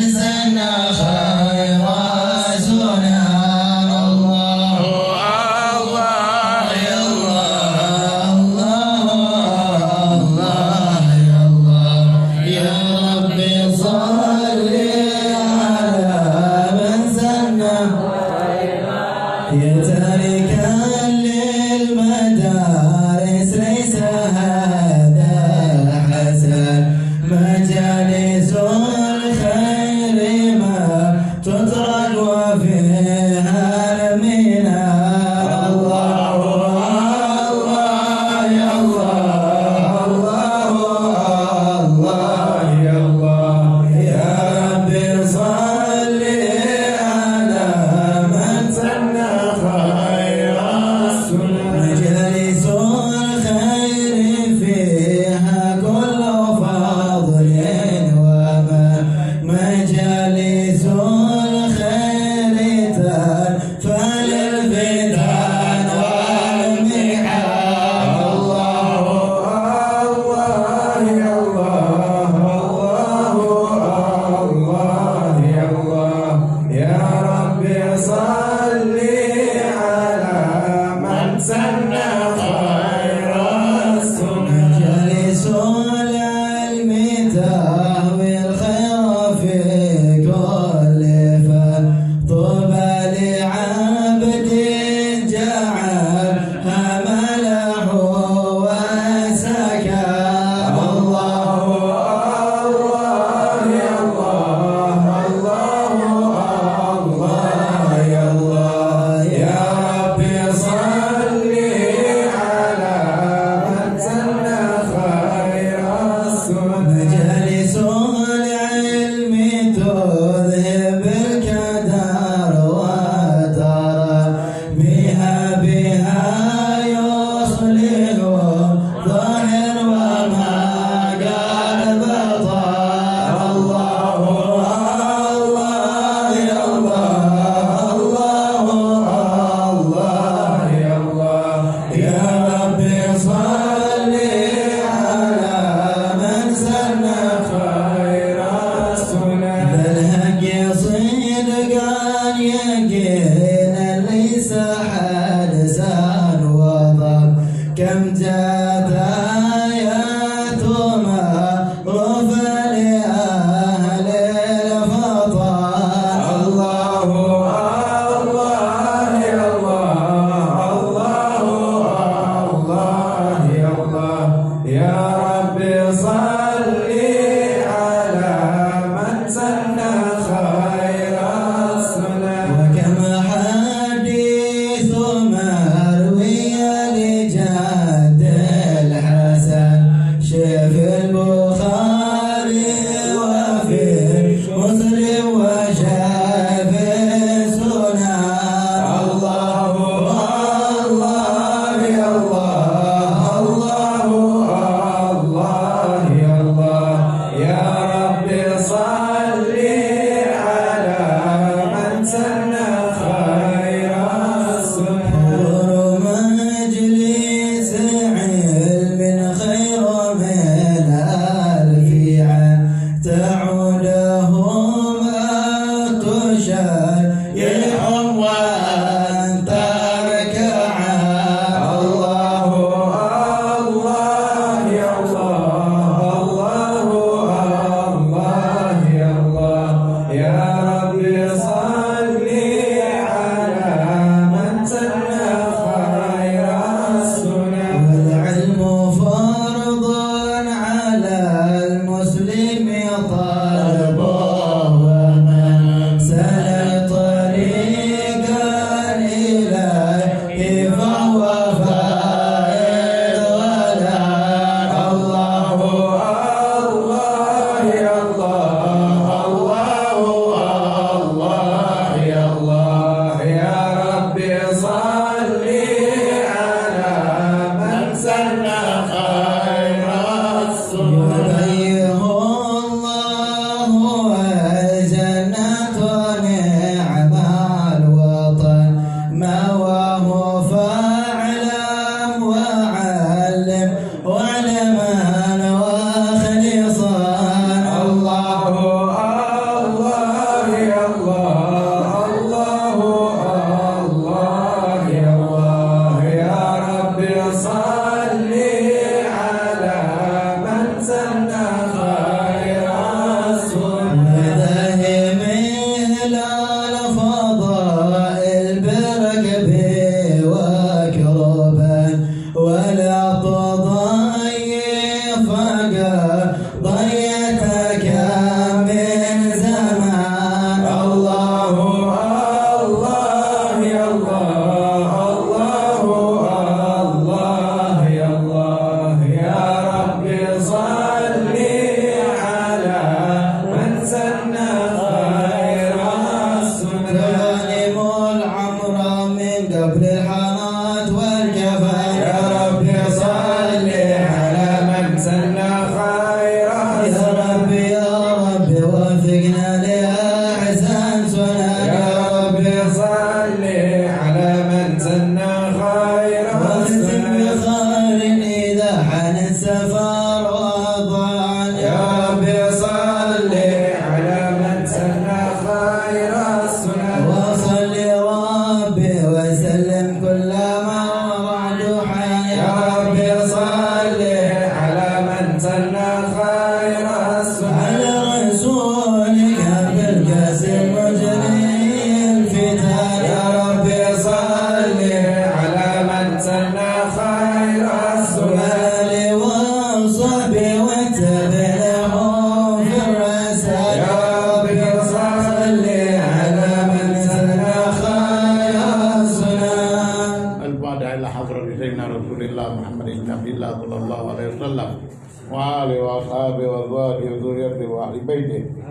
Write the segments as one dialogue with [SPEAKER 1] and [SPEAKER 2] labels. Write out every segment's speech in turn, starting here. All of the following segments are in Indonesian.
[SPEAKER 1] مجالس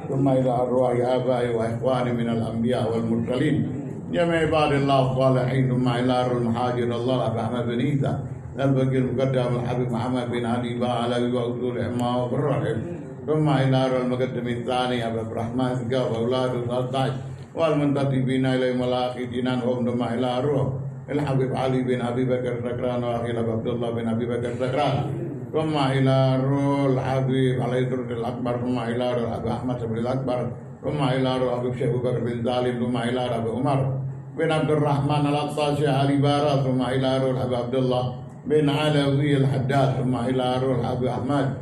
[SPEAKER 1] ثم إلى أرواح آبائي وإخواني من الأنبياء والمرسلين جميع عباد الله الصالحين ثم إلى أرواح المحاجر الله أبي أحمد بن عيسى البقي المقدم الحبيب محمد بن علي علوي وأصول عماه وبالرحم ثم إلى أرواح المقدم الثاني أبي عبد الرحمن سقاف أولاده الصالحين والمنتسبين إليهم الآخر جنان ثم إلى أرواح الحبيب علي بن أبي بكر سكران وأخي عبد الله بن أبي بكر سكران ثم إلى روح الحبيب علي الدرد الأكبر ثم إلى روح أبي أحمد بن الأكبر ثم إلى روح أبي شيخ بكر بن سالم ثم إلى روح أبي عمر بن عبد الرحمن الأقصى شيخ علي بارا ثم إلى روح أبي عبد الله بن علوي الحداد ثم إلى روح أبي أحمد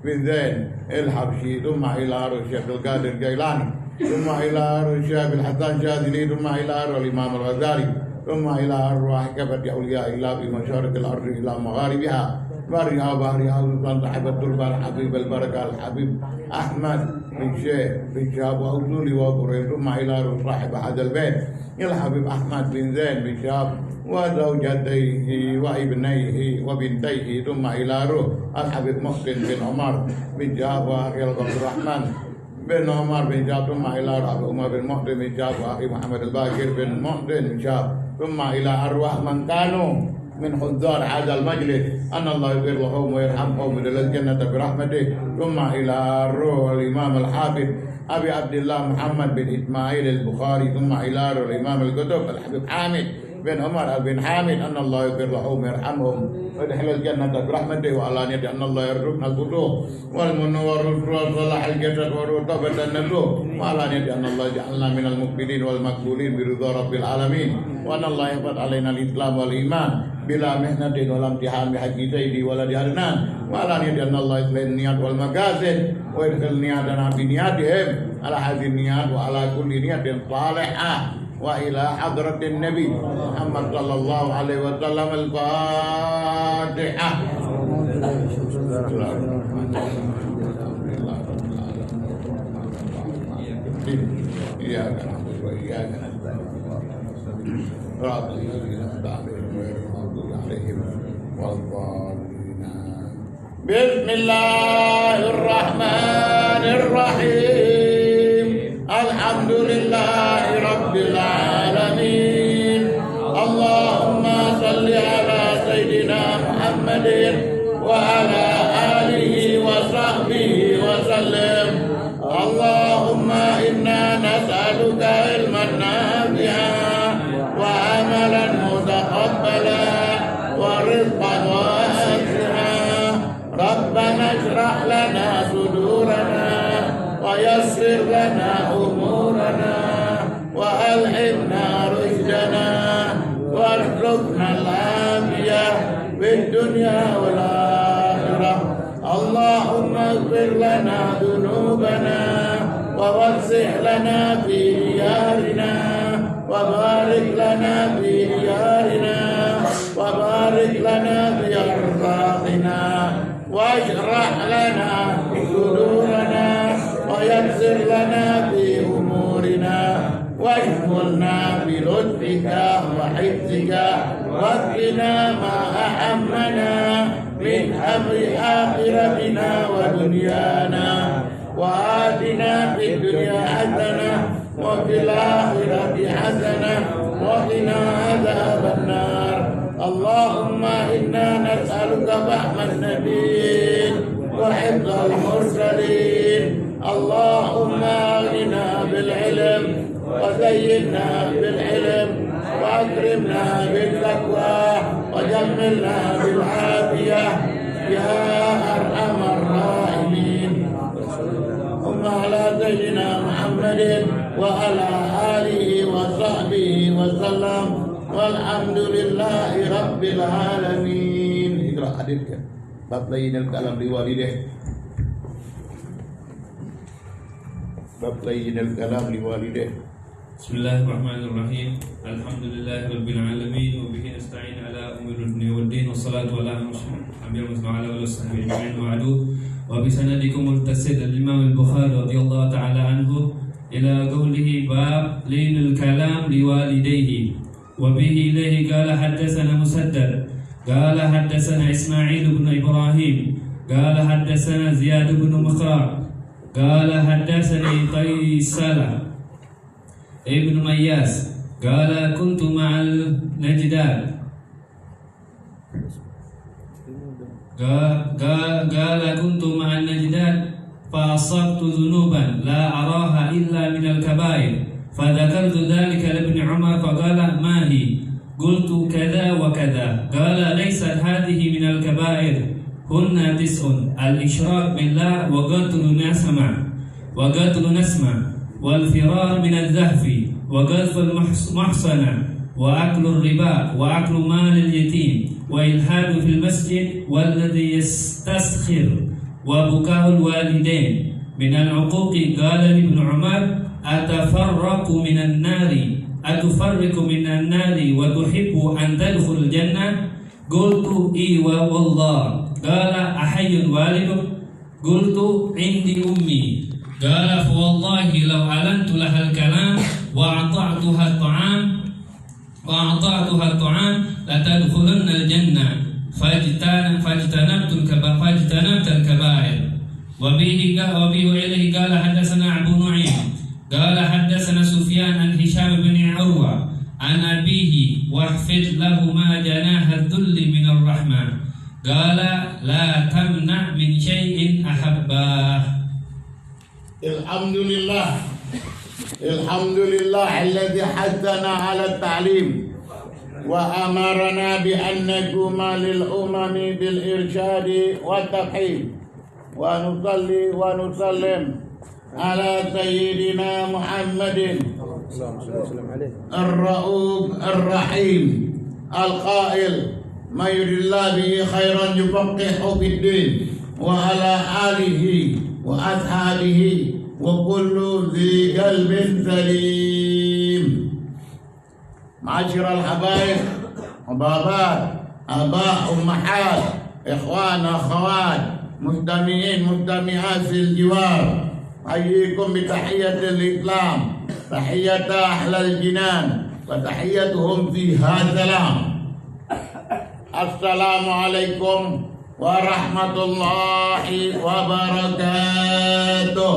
[SPEAKER 1] بن زين الحبشي ثم إلى روح شيخ القادر الجيلاني ثم إلى روح شيخ الحسن الشاذلي ثم إلى روح الإمام الغزالي ثم إلى أرواح كافة أولياء الله في مشارق الأرض إلى مغاربها بارها بارها سلطان صاحب الدربار حبيب البركة الحبيب أحمد بن شيخ بن شهاب وأصولي وقريب ثم إلى روح صاحب هذا البيت الحبيب أحمد بن زين بن شهاب وزوجتيه وابنيه وبنتيه ثم إلى روح الحبيب محسن بن عمر بن شهاب وأخي عبد الرحمن بن عمر بن شهاب ثم إلى روح عمر بن محسن بن شهاب وأخي محمد الباكر بن محسن بن شهاب ثم إلى أرواح من كانوا من حضار هذا المجلس أن الله يغفر لهم ويرحمهم ويدخل الجنة برحمته ثم إلى روح الإمام الحافظ أبي عبد الله محمد بن إسماعيل البخاري ثم إلى روح الإمام الكتب الحبيب حامد بن عمر بن حامد أن الله يغفر لهم ويرحمهم ويدخل الجنة برحمته وعلى نية أن الله يرزقنا الفتوح والمن والرشد وصلاح الجسد ورطبة النسوح وعلى نية أن الله يجعلنا من المقبلين والمقبولين برضا رب العالمين وأن الله يحفظ علينا الإسلام والإيمان بلا محنة ولا امتحان بحق سيدي ولد عدنان وعلى نية أن الله يصلح النيات والمقاصد ويدخل نياتنا في نياتهم على هذه النيات وعلى كل نية صالحة وإلى حضرة النبي محمد صلى الله عليه وسلم الفاتحة. إياك نعبد وإياك نستعين صراط الذين أنعمت عليهم والضالين. بسم الله الرحمن الرحيم الحمد لله رب العالمين اللهم صل على سيدنا محمد وعلى آله وصحبه وسلم. اللهم إنا نسألك علما نافعا وعملا متقبلا ورزقا واسعا. ربنا اشرح لنا صدورنا ويسر لنا أمورنا وألهمنا رشدنا وارزقنا العافية في الدنيا والآخرة. اللهم اغفر لنا ذنوبنا ووسع لنا في ديارنا وبارك لنا في ديارنا وبارك لنا في أرزاقنا واشرح لنا صدورنا ويسر لنا في أمورنا واشملنا بلطفك وحفظك واكفنا ما أهمنا من أمر آخرتنا ودنيانا وآتنا في الدنيا حسنة وفي الآخرة حسنة وقنا عذاب النار. اللهم إنا نسألك فهم النبيين وحفظ المرسلين. اللهم أغننا بالعلم وزينا بالعلم وأكرمنا بالتقوى وجملنا بالعافية يا أرحم الراحمين. اللهم على سيدنا محمد وعلى آله وصحبه وسلم والحمد لله رب العالمين. اقرأ حديثك باب لين الكلام لوالديه. باب لين الكلام لوالديه.
[SPEAKER 2] بسم الله الرحمن الرحيم. الحمد لله رب العالمين وبه نستعين على امور الدنيا والدين والصلاه على النبي وعلى اله وصحبه اجمعين وبعد. وبسندكم متصل الامام البخاري رضي الله تعالى عنه الى قوله باب لين الكلام لوالديه وبه اليه قال حدثنا مسدد قال حدثنا اسماعيل بن ابراهيم قال حدثنا زياد بن مخرع قال حدثني طيسلة ابن مياس قال كنت مع النجداد قال كنت مع النجداد فأصبت ذنوبا لا أراها إلا من الكبائر فذكرت ذلك لابن عمر فقال ما هي قلت كذا وكذا قال ليست هذه من الكبائر هن 9 الإشراك بالله وقتل نسمة والفرار من الزهف وقذف المحصنة وأكل الربا وأكل مال اليتيم وإلحاد في المسجد والذي يستسخر وبكاء الوالدين من العقوق قال لابن عمر أتفرق من النار وتحب أن تدخل الجنة قلت إي والله قال أحي والدك قلت عندي أمي قال فوالله لو أعلنت لها الكلام وأعطعتها الطعام لتدخلن الجنة فاجتنبت الكبائر وبه إليه قال حدثنا أبو نعيم قال حدثنا سفيان عن هشام بن عروة عن أبيه واحفظ له ما جناح الذل من الرحمة قال لا تمنع من شيء أحباه.
[SPEAKER 1] الحمد لله الذي حثنا على التعليم وأمرنا بأن نقوم للأمم بالإرشاد والتفحيم ونصلي ونسلم على سيدنا محمد الرؤوف الرحيم القائل ما يريد الله به خيرا يفقهه في الدين وعلى آله وأصحابه وكل ذي قلب سليم. معاشر الحبايب وبابات آباء أمهات إخوان أخوات مستمعين مستمعات في الجوار أحييكم بتحية الإسلام تحية أهل الجنان وتحيتهم فيها سلام. السلام عليكم warahmatullahi wabarakatuh.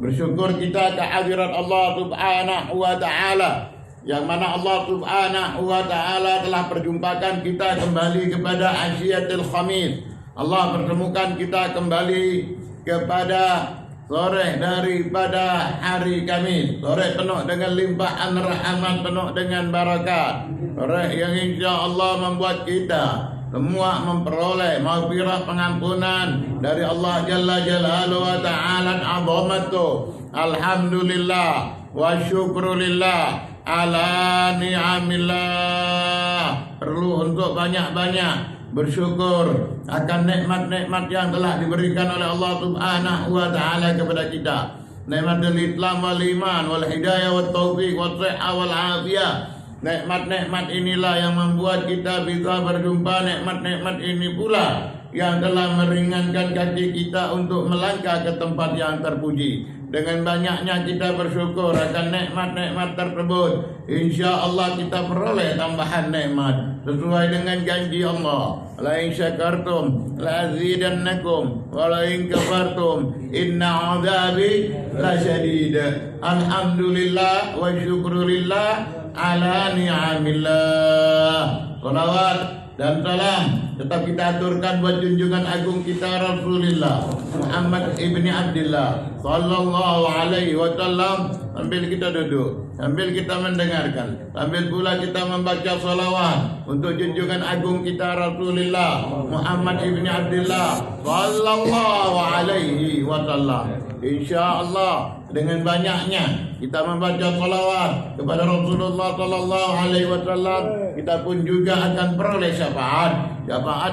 [SPEAKER 1] Bersyukur kita kehadirat Allah Subhanahu wa taala yang mana Allah Subhanahu wa taala telah perjumpakan kita kembali kepada Asyiatul Khamis. Allah pertemukan kita kembali kepada sore daripada hari Kamis, sore penuh dengan limpahan rahmat, penuh dengan barakat, sore yang insya Allah membuat kita semua memperoleh maghfirah pengampunan dari Allah Jalla Jalaluhu wa ta'ala azamatu. Alhamdulillah wa syukrulillah ala ni'amillah. Perlu untuk banyak-banyak bersyukur akan nikmat-nikmat yang telah diberikan oleh Allah Subhanahu wa taala kepada kita. Nikmatul Islam wal iman wal hidayah wat taufiq wat sihah wal afiyah. Nikmat-nikmat inilah yang membuat kita bisa berjumpa. Nikmat-nikmat ini pula yang telah meringankan kaki kita untuk melangkah ke tempat yang terpuji. Dengan banyaknya kita bersyukur akan nikmat-nikmat tersebut, insya Allah kita peroleh tambahan nikmat sesuai dengan janji Allah. La in syakartum la azidannakum wa la in kafartum inna 'adzabi lasyadid. Alhamdulillah wa syukrulillah ala ni'amillah. Salawat dan salam tetap kita aturkan buat junjungan agung kita Rasulullah Muhammad ibni Abdullah sallallahu alaihi wasallam. Sambil kita duduk, sambil kita mendengarkan, sambil pula kita membaca salawat untuk junjungan agung kita Rasulullah Muhammad ibni Abdullah sallallahu alaihi wasallam. Insyaallah dengan banyaknya kita membaca salawat kepada Rasulullah sallallahu alaihi wasallam, kita pun juga akan peroleh syafaat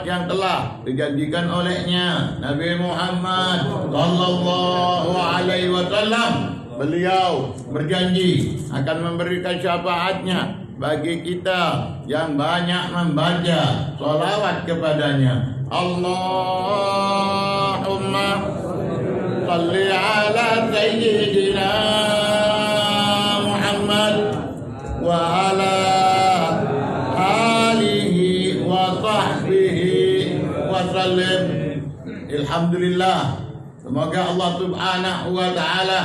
[SPEAKER 1] yang telah dijanjikan olehnya Nabi Muhammad sallallahu alaihi wasallam. Beliau berjanji akan memberikan syafaatnya bagi kita yang banyak membaca salawat kepadanya. Allahumma salli ala sayyidina Muhammad wa ala alihi wa sahbihi wa sallim. Alhamdulillah, semoga Allah Subhanahu wa Ta'ala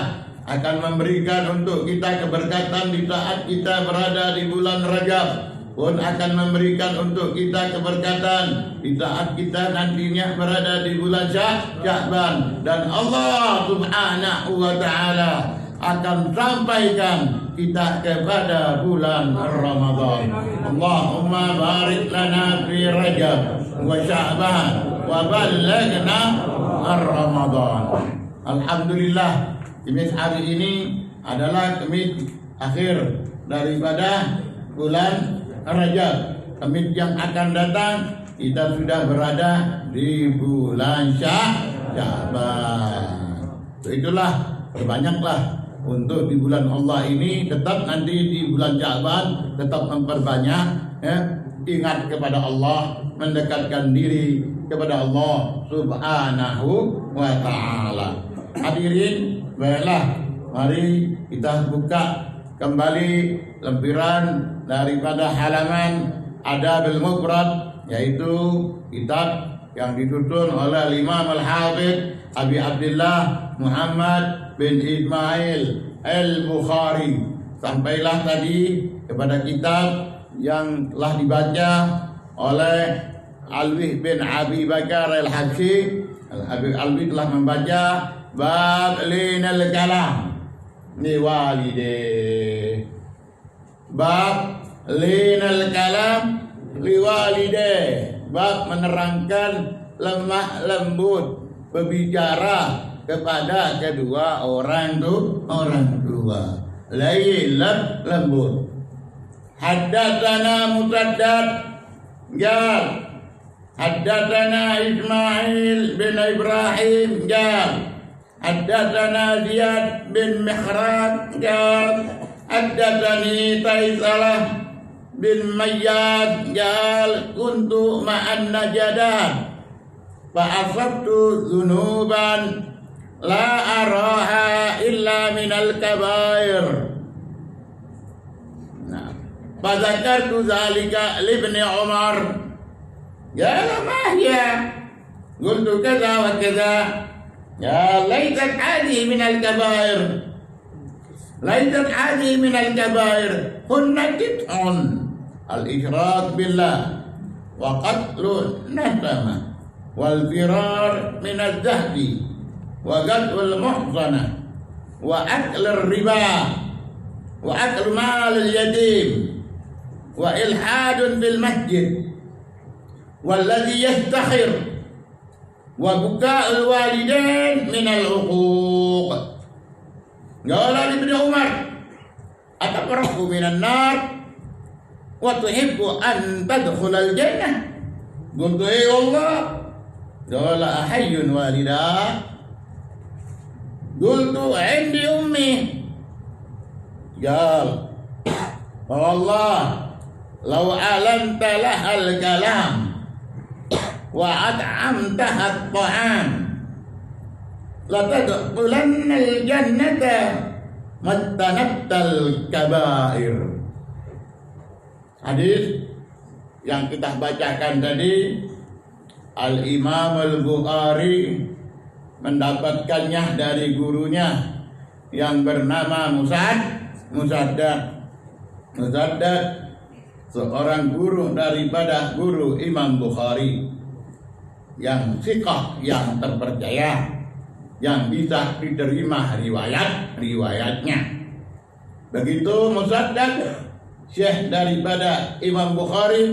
[SPEAKER 1] akan memberikan untuk kita keberkatan di saat kita berada di bulan Rajab, pun akan memberikan untuk kita keberkatan di saat kita nantinya berada di bulan Sya'ban, dan Allah Subhanahu wa Ta'ala akan sampaikan kita kepada bulan Ramadan. Allahumma barik lana fi Rajab wa Sya'ban wa ballaghna Ramadan. Alhamdulillah, Kamis hari ini adalah Kamis akhir daripada bulan Rajab. Kamis yang akan datang kita sudah berada di bulan Sya'ban. Itulah, perbanyaklah untuk di bulan Allah ini, tetap nanti di bulan Sya'ban tetap memperbanyak ingat kepada Allah, mendekatkan diri kepada Allah Subhanahu wa Ta'ala. Hadirin, baiklah, mari kita buka kembali lempiran daripada halaman Adabul Mufrad, yaitu kitab yang disusun oleh Imam Al-Hafidz Abi Abdullah Muhammad bin Ismail Al-Bukhari. Sampailah tadi kepada kitab yang telah dibaca oleh Alwi bin Abi Bakar Al-Habsyi. Alwi telah membaca bab linal kalam li walidayh. Bab linal kalam li walidayh, bab menerangkan lemah lembut berbicara kepada kedua orang tua. Lailab lembut. Haddatsana Musaddad qal haddatsana Ismail bin Ibrahim qal haddatsana Ziyad bin Mihrad qal haddatsani Taisalah bin Mayyad qal kuntu ma'an najadat fa'asabtu dhunuban la araha illa minal kabair. Nah, fadzakartu zalika li ibni Umar. Ya ma hiya? Qultu kadza wa kadza. Ya laysat hadhihi minal kabair. Laysat hadhihi minal kabair. Hunna tid'un al-isyrak billah wa qatlun nasama wal firar min az-zahdi wa qat'ul muhsanah wa akl riba wa akl mal al-yatim wa ilhadun bil masjid walladhi yastakhir wa buka'ul walidain min al-uquq. Qala Ibnu Umar, atafarqu minan nar wa tuhibbu an tadkhulal jannah. Qultu ya Allah, qala ahayyun walidah. Qultu indi ummi. Qal wallah law alamta lahal kalam wa at'amtaha at-ta'am la tadkhulanna al-jannata mattanattal kabair. Hadis yang kita bacakan tadi, Al-Imam Al-Bukhari mendapatkannya dari gurunya yang bernama Musaddad. Musaddad seorang guru daripada guru Imam Bukhari yang thiqah, yang terpercaya, yang bisa diterima riwayatnya. Begitu Musaddad, syekh daripada Imam Bukhari,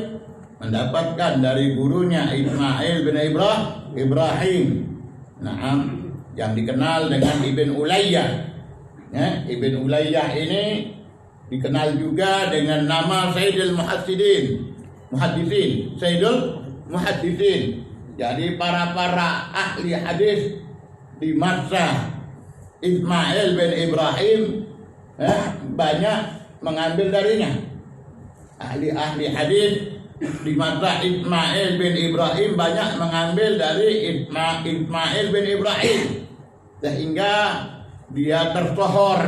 [SPEAKER 1] mendapatkan dari gurunya Ismail bin Ibrahim, yang dikenal dengan Ibn Ulayyah. Ibn Ulayyah ini dikenal juga dengan nama Sayyidul Muhaddisin. Jadi para ahli hadis di masa Ismail bin Ibrahim banyak mengambil darinya. Ahli hadis di masa Ismail bin Ibrahim banyak mengambil dari Ismail bin Ibrahim, sehingga dia tersohor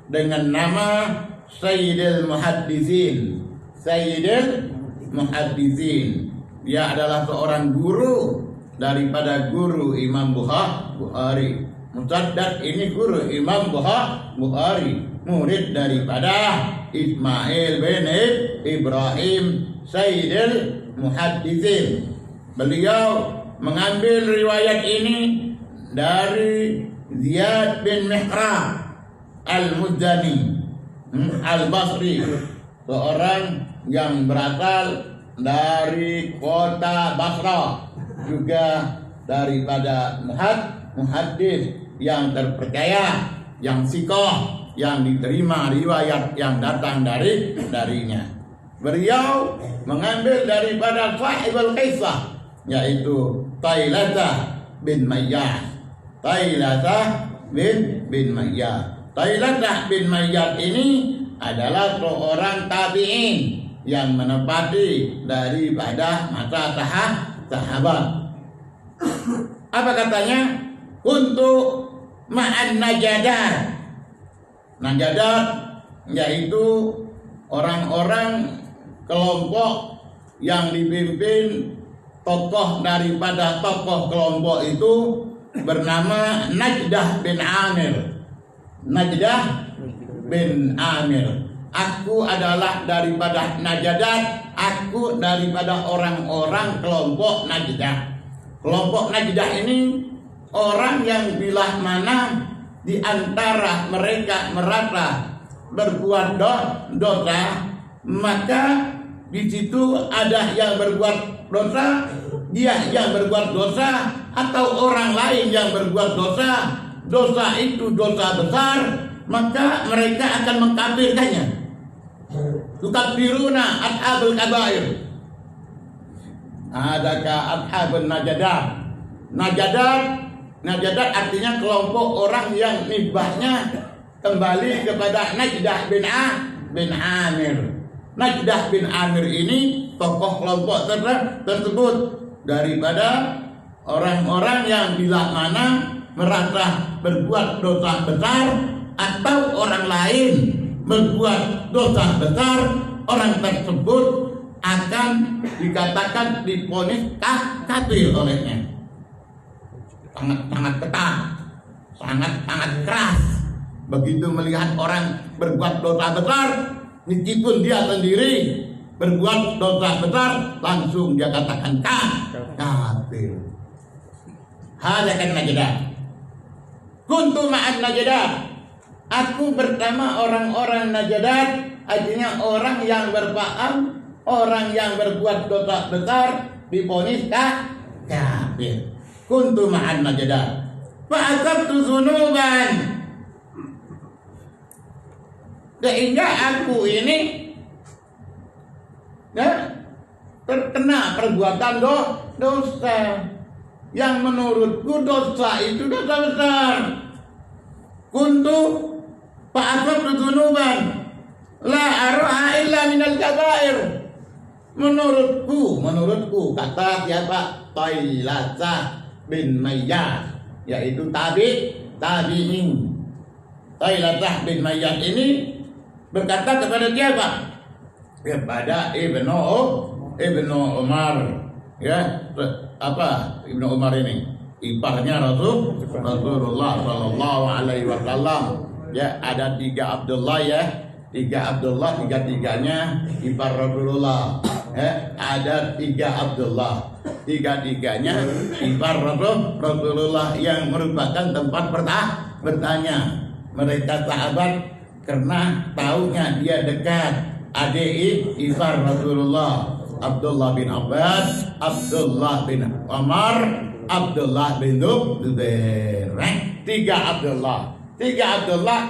[SPEAKER 1] dengan nama Sayyidul Muhaddisin. Dia adalah seorang guru daripada guru Imam Bukhari. Musaddad ini guru Imam Bukhari, murid daripada Ismail bin Ibrahim Sayyidil Muhadditsin. Beliau mengambil riwayat ini dari Ziyad bin Mihrab Al-Muzani Al-Basri, seorang yang berasal dari kota Basra, juga daripada muhaddis yang terpercaya, yang sikoh, yang diterima riwayat yang datang darinya. Beliau mengambil daripada sahibul qissah, yaitu Tailatah bin Mayyah. Tailatah bin Mayyah. Tailatah bin Mayyah ini adalah seorang tabi'in yang menepati daripada masa sahabat. Apa katanya? Untuk ma'an najadat. Najadat yaitu orang-orang kelompok yang dipimpin tokoh daripada tokoh kelompok itu bernama Najdah bin Amir. Najdah bin Amir. Aku adalah daripada Najadat, aku daripada orang-orang kelompok Najdah. Kelompok Najdah ini orang yang bila mana di antara mereka merasa berbuat dosa, maka di situ ada yang berbuat dosa, dia yang berbuat dosa, atau orang lain yang berbuat dosa. Dosa itu dosa besar, maka mereka akan mengkafirkannya. Tukafiruna ashabul kabair. Adaka ashabun najadat. Najadat artinya kelompok orang yang nisbahnya kembali kepada Najdah bin Amir. Najdah bin Amir ini tokoh kelompok tersebut daripada orang-orang yang bila mana merasa berbuat dosa besar atau orang lain berbuat dosa besar, orang tersebut akan dikatakan divonis kafir olehnya. Sangat ketat, sangat keras. Begitu melihat orang berbuat dosa besar, meskipun dia sendiri berbuat dosa besar, langsung dia katakan kafir. Hada kan Najdah. Kuntu ma'an Najdah. Aku bersama orang-orang Najadat, artinya orang yang berpaham, orang yang berbuat dosa besar divonis kafir. Kuntu ma'an Najadat. Fa'asabtu zunuban. Sehingga aku ini terkena perbuatan dosa yang menurutku dosa itu dosa besar. Kuntu fa'asabtu zunuban la araha illa minal kabair. Menurutku kata siapa? Tailatah bin Mayyah, yaitu tabi'in. Tailatah bin Mayyah ini berkata kepada siapa? Kepada Ibnu Umar. Ya, apa Ibnu Umar ini? Iparnya Rasulullah sallallahu alaihi wasallam. Ya, ada 3 Abdullah ya. 3 Abdullah, tiga-tiganya ipar Rasulullah. Ada 3 Abdullah, tiga-tiganya ipar Rasulullah yang merupakan tempat bertanya mereka sahabat karena taunya dia dekat adik ipar Rasulullah, Abdullah bin Abbas, Abdullah bin Umar, Abdullah bin Zubair. 3 Abdullah,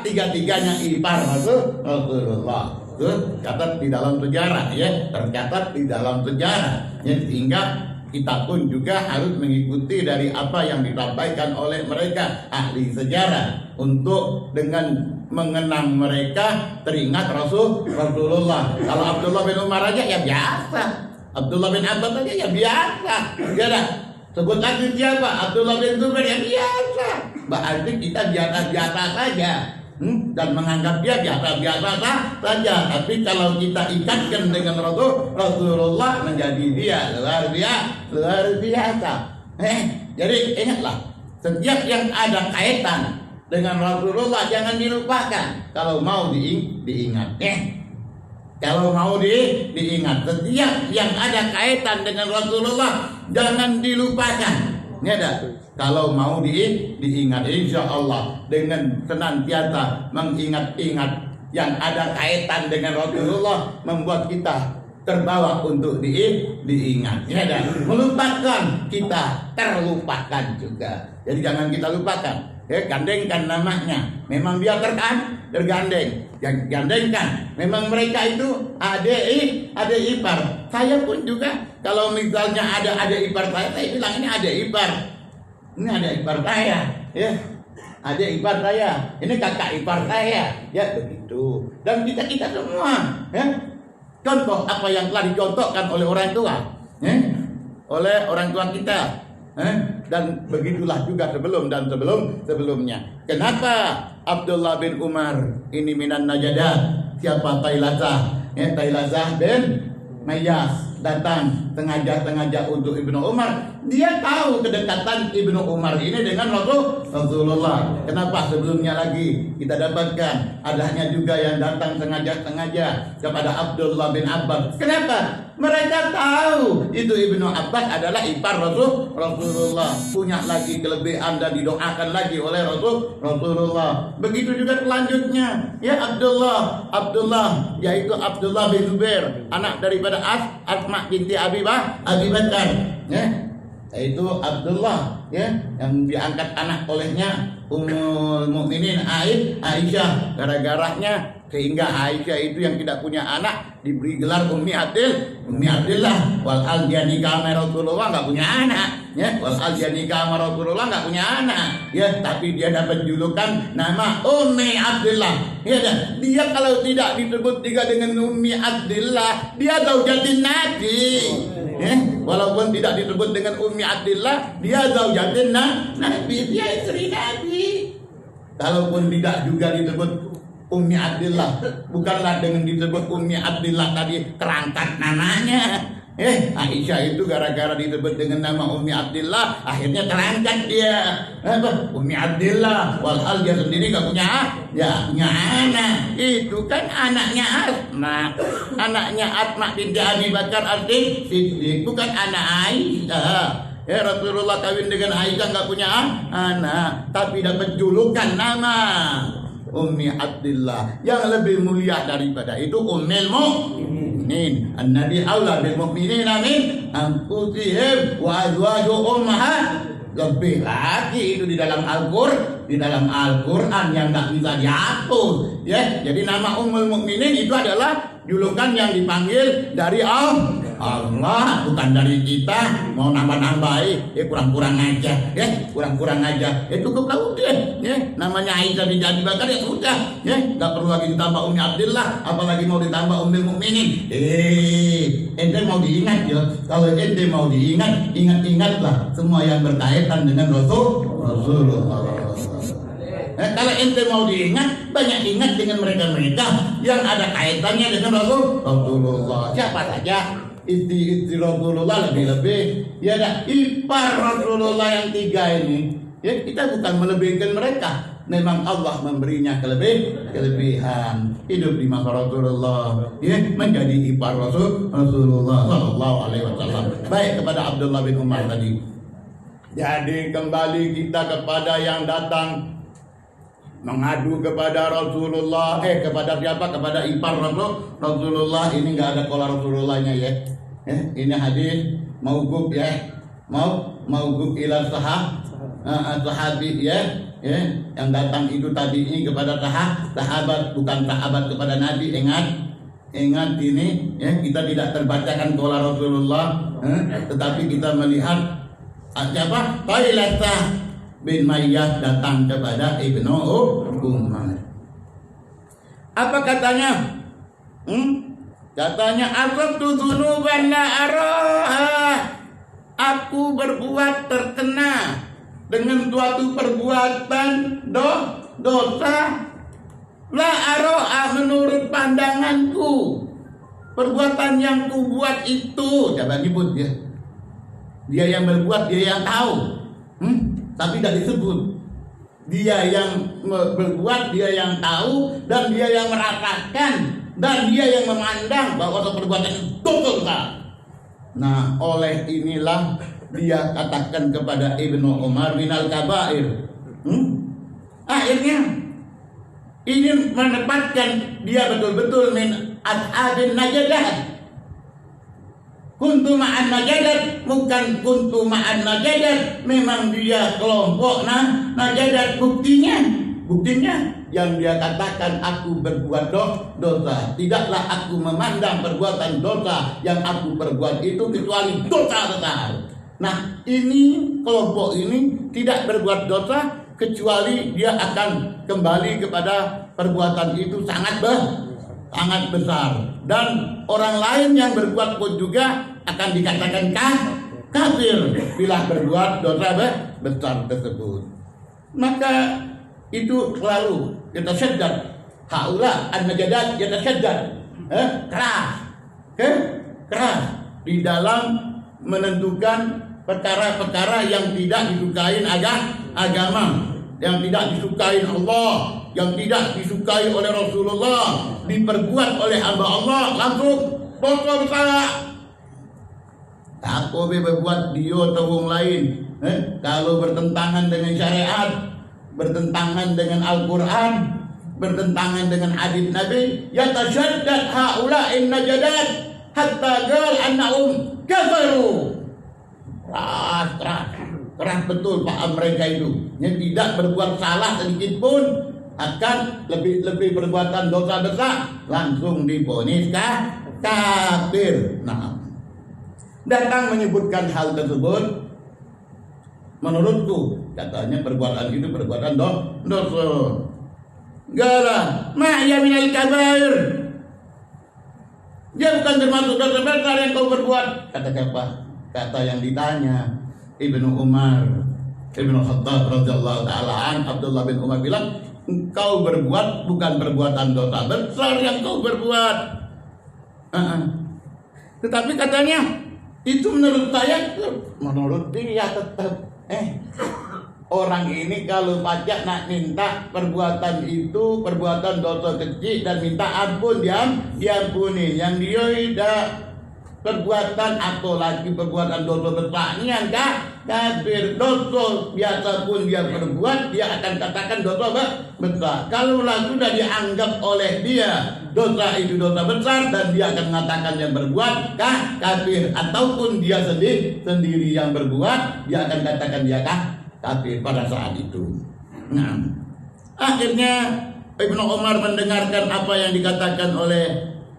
[SPEAKER 1] tiga-tiganya ipar Rasulullah. Tercatat di dalam sejarah ya, tercatat di dalam sejarah ya, sehingga kita pun juga harus mengikuti dari apa yang disampaikan oleh mereka ahli sejarah untuk dengan mengenang mereka teringat Rasulullah. Kalau Abdullah bin Umar aja ya biasa, Abdullah bin Abbas aja ya biasa, ya dah. Sebut lagi siapa? Abdullah bin Zubair ya biasa. Berarti kita biasa-biasa saja. Dan menganggap dia biasa-biasa saja. Tapi kalau kita ikatkan dengan Rasulullah menjadi dia luar biasa. Jadi ingatlah, setiap yang ada kaitan dengan Rasulullah jangan dilupakan. Kalau mau diingat, kalau mau diingat, setiap yang ada kaitan dengan Rasulullah jangan dilupakan. Kalau mau diingat, insya Allah dengan senantiasa mengingat-ingat yang ada kaitan dengan Rasulullah membuat kita terbawa untuk diingat. Melupakan kita terlupakan juga. Jadi jangan kita lupakan. Gandengkan namanya. Memang dia tergandeng. Gandengkan. Memang mereka itu adik ipar. Saya pun juga kalau misalnya ada adik ipar saya bilang ini adik ipar. Ini adik ipar saya. Adik ipar saya. Ini kakak ipar saya. Begitu. Dan kita semua. Contoh apa yang telah dicontohkan oleh orang tua, oleh orang tua kita, dan begitulah juga sebelumnya. Kenapa Abdullah bin Umar ini minan Najadah? Siapa Tailazah bin Mayas datang sengaja untuk Ibnu Umar. Dia tahu kedekatan Ibnu Umar ini dengan Rasulullah. Kenapa sebelumnya lagi kita dapatkan adanya juga yang datang sengaja kepada Abdullah bin Abbas. Kenapa? Mereka tahu itu Ibnu Abbas adalah ipar Rasulullah, punya lagi kelebihan dan didoakan lagi oleh Rasulullah. Begitu juga selanjutnya, Abdullah yaitu Abdullah bin Zubair, anak daripada Asma binti Abi Bakar, yaitu Abdullah yang diangkat anak olehnya Ummul Mukminin Aisyah. Gara-garanya sehingga Aisyah itu yang tidak punya anak diberi gelar Ummi Abdillah. Walhal dia nikah sama Rasulullah nggak punya anak, walhal dia nikah sama Rasulullah nggak punya anak, tapi dia dapat julukan nama Ummi Abdillah. Dia kalau tidak disebut juga dengan Ummi Abdillah, dia zaujatin Nabi. Walaupun tidak disebut dengan Ummi Abdillah, dia zaujatin Nabi, dia istri Nabi. Kalaupun tidak juga disebut Ummi Abdillah, bukanlah dengan disebut Ummi Abdillah tadi terangkat namanya. Aisyah itu gara-gara disebut dengan nama Ummi Abdillah, akhirnya terangkat dia. Ummi Abdillah, walhal dia sendiri gak punya anak. Itu kan anaknya Asma binti Abi Bakar As-Siddiq, bukan anak Aisyah. Rasulullah kawin dengan Aisyah gak punya anak, tapi dapat julukan nama Ummi Abdillah. Yang lebih mulia daripada itu Ummul Mukminin. An-Nabi aula bil mu'minina min anfusihim wa azwajuhum ummahat. Lebih lagi itu di dalam Al-Quran yang tak bisa dihapus. Jadi nama Ummul Mukminin itu adalah julukan yang dipanggil dari Allah, bukan dari kita. Mau nambah-nambahi, kurang-kurang aja, cukuplah udah. Namanya Aisyah binti Abi Bakar, sudah, nggak perlu lagi ditambah Ummi Abdillah, apalagi mau ditambah Ummul Mukminin. Ente mau diingat kalau ente mau diingat, ingatlah semua yang berkaitan dengan Rasulullah. Kalau ente mau diingat, banyak ingat dengan mereka-mereka yang ada kaitannya dengan Rasulullah. Siapa saja? Istri Rasulullah lebih-lebih. Ipar Rasulullah yang tiga ini. Kita bukan melebihkan mereka. Memang Allah memberinya kelebihan. Hidup di masa Rasulullah, menjadi ipar Rasulullah Sallallahu Alaihi Wasallam. Baik, kepada Abdullah bin Umar tadi. Jadi kembali kita kepada yang datang mengadu kepada Rasulullah, kepada siapa? Kepada ipar Rasulullah. Ini nggak ada kola Rasulullahnya ini hadis mauquf mauquf ila sahabi yang datang itu tadi ini kepada sahabat, bukan sahabat kepada Nabi. Ingat ini kita tidak terbacakan kola Rasulullah, tetapi kita melihat siapa? Tailazah bin Mayas datang kepada Ibnu Umar. Apa katanya? Katanya, asabtu dzunuban la araha. Aku berbuat terkena dengan suatu perbuatan dosa la araha, menurut pandanganku. Perbuatan yang ku buat itu, coba nyebut Dia yang berbuat, dia yang tahu. Tapi tidak disebut. Dia yang berbuat, dia yang tahu, dan dia yang merasakan, dan dia yang memandang bahwa perbuatan itu dosa. Nah, oleh inilah dia katakan kepada Ibnu Umar minal kabair. Akhirnya ini menempatkan dia betul-betul min ashabin najadat. Kuntu ma'an najadat, bukan kuntu ma'an najadat. Memang dia kelompok najadat. Buktinya yang dia katakan aku berbuat dosa. Tidaklah aku memandang perbuatan dosa yang aku perbuat itu kecuali dosa besar. Nah, ini kelompok ini tidak berbuat dosa kecuali dia akan kembali kepada perbuatan itu sangat besar. Dan orang lain yang berbuat pun juga akan dikatakan kafir bila berbuat dosa besar tersebut. Maka itu selalu kita sadar haula an-najadat yatasyaddad keras di dalam menentukan perkara-perkara yang tidak disukai agama, yang tidak disukai Allah, yang tidak disukai oleh Rasulullah, diperbuat oleh hamba Allah, langsung dosa besar. Aku berbuat dia atau wong lain, kalau bertentangan dengan syariat, bertentangan dengan Al-Quran, bertentangan dengan hadis Nabi, yatasyaddad haula'in najadat hatta qal annahum kafaru. Keras betul paham mereka itu. Yang tidak berbuat salah sedikit pun akan lebih perbuatan dosa besar, langsung divonis kafir. Nah, datang menyebutkan hal tersebut, menurutku katanya perbuatan itu perbuatan dosa. Gara ma'ya minal kabair. Dia bukan termasuk dosa besar yang kau berbuat. Kata siapa? Kata yang ditanya Ibnu Umar Ibnu Khattab radhiyallahu taala Abdullah bin Umar bilang, engkau berbuat bukan perbuatan dosa besar yang kau berbuat. Tetapi katanya itu menurut saya, menurut dia tetap orang ini kalau pajak nak minta perbuatan itu perbuatan dosa kecil dan minta ampun diampuni. Yang dia tidak perbuatan atau lagi perbuatan dosa besar yang kafir. Dosa biasa pun dia berbuat, dia akan katakan dosa besar. Kalau sudah dianggap oleh dia dosa itu dosa besar, dan dia akan mengatakan yang berbuat kafir, ataupun dia sendiri yang berbuat, dia akan katakan dia kafir pada saat itu. Nah, akhirnya Ibnu Umar mendengarkan apa yang dikatakan